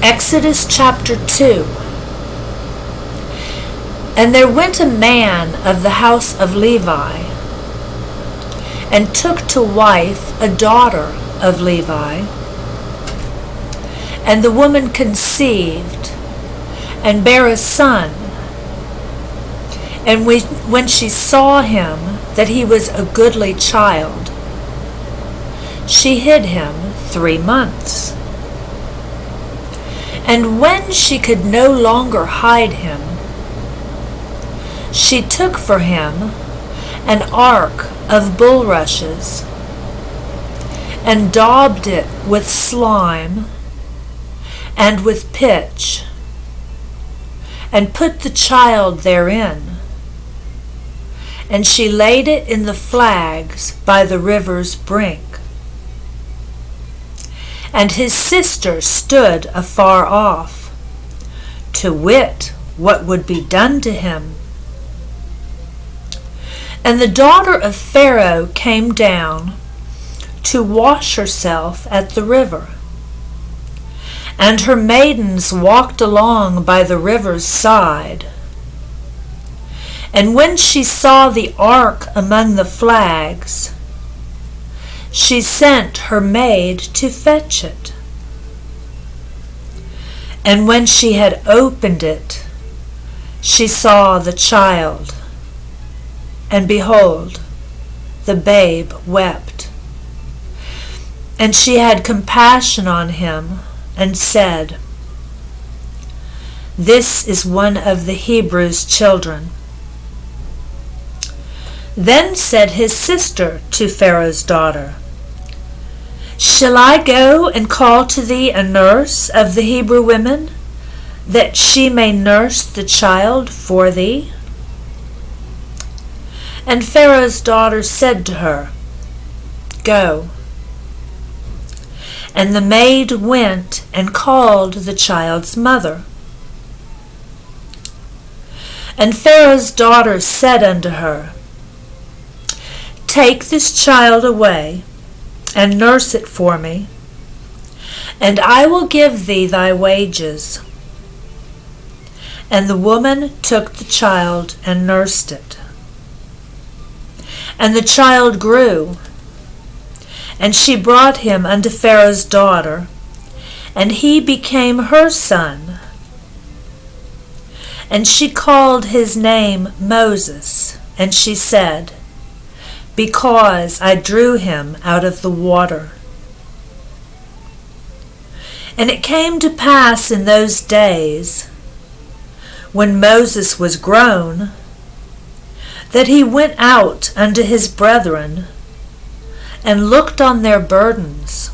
Exodus chapter 2. And there went a man of the house of Levi, and took to wife a daughter of Levi. And the woman conceived, and bare a son. And when she saw him that he was a goodly child, she hid him 3 months. And when she could no longer hide him, she took for him an ark of bulrushes, and daubed it with slime and with pitch, and put the child therein. And she laid it in the flags by the river's brink. And his sister stood afar off, to wit what would be done to him. And the daughter of Pharaoh came down to wash herself at the river. And her maidens walked along by the river's side. And when she saw the ark among the flags, she sent her maid to fetch it. And when she had opened it, she saw the child, and behold, the babe wept. And she had compassion on him, and said, "This is one of the Hebrews' children." Then said his sister to Pharaoh's daughter, "Shall I go and call to thee a nurse of the Hebrew women, that she may nurse the child for thee?" And Pharaoh's daughter said to her, "Go." And the maid went and called the child's mother. And Pharaoh's daughter said unto her, "Take this child away, and nurse it for me, and I will give thee thy wages." And the woman took the child and nursed it. And the child grew, and she brought him unto Pharaoh's daughter, and he became her son. And she called his name Moses, and she said, "Because I drew him out of the water." And it came to pass in those days, when Moses was grown, that he went out unto his brethren, and looked on their burdens.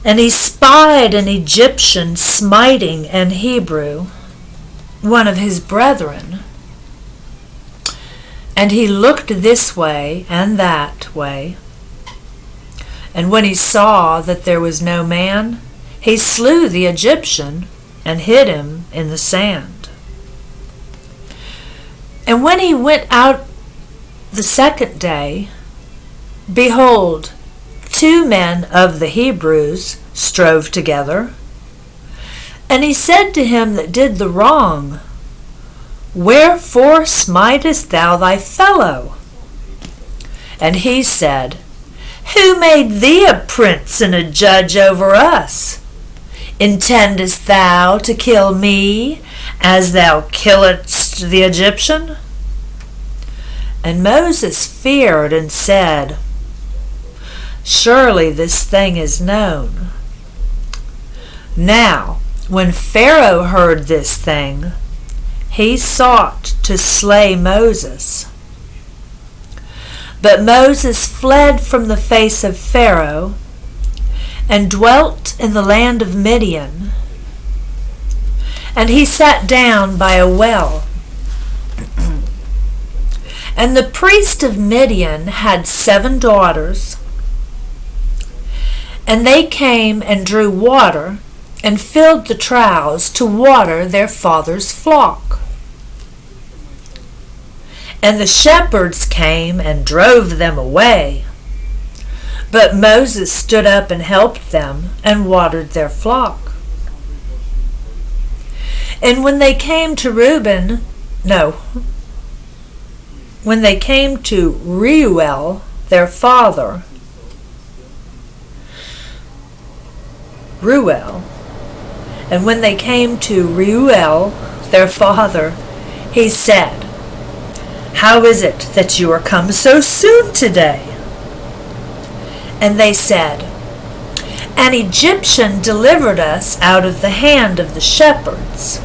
And he spied an Egyptian smiting an Hebrew, one of his brethren. And he looked this way and that way. And when he saw that there was no man, he slew the Egyptian and hid him in the sand. And when he went out the second day, behold, 2 men of the Hebrews strove together. And he said to him that did the wrong, "Wherefore smitest thou thy fellow?" And he said, "Who made thee a prince and a judge over us? Intendest thou to kill me, as thou killedst the Egyptian?" And Moses feared and said, "Surely this thing is known." Now, when Pharaoh heard this thing, he sought to slay Moses. But Moses fled from the face of Pharaoh, and dwelt in the land of Midian. And he sat down by a well. And the priest of Midian had 7 daughters, and they came and drew water, and filled the troughs to water their father's flock. And the shepherds came and drove them away. But Moses stood up and helped them and watered their flock. And when they came to Reuel, their father, he said, "How is it that you are come so soon today?" And they said, "An Egyptian delivered us out of the hand of the shepherds,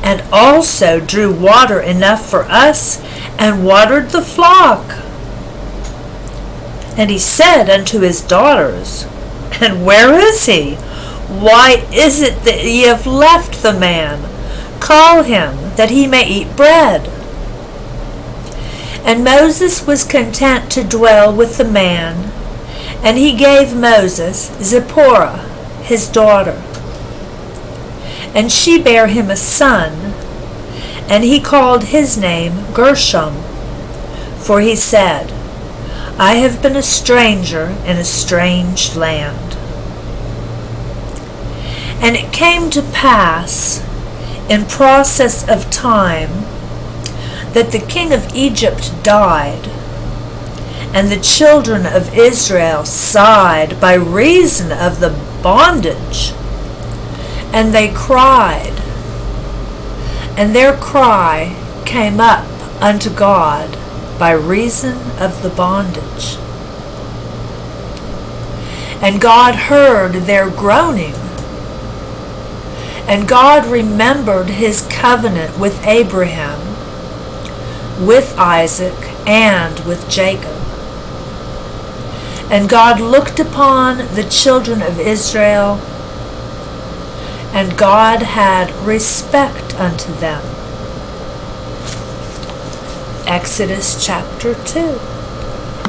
and also drew water enough for us, and watered the flock." And he said unto his daughters, "And where is he? Why is it that ye have left the man? Call him, that he may eat bread." And Moses was content to dwell with the man, and he gave Moses Zipporah, his daughter. And she bare him a son, and he called his name Gershom, for he said, "I have been a stranger in a strange land." And it came to pass, in process of time, that the king of Egypt died, and the children of Israel sighed by reason of the bondage, and they cried, and their cry came up unto God by reason of the bondage. And God heard their groaning, and God remembered his covenant with Abraham, with Isaac, and with Jacob. And God looked upon the children of Israel, and God had respect unto them. Exodus chapter 2.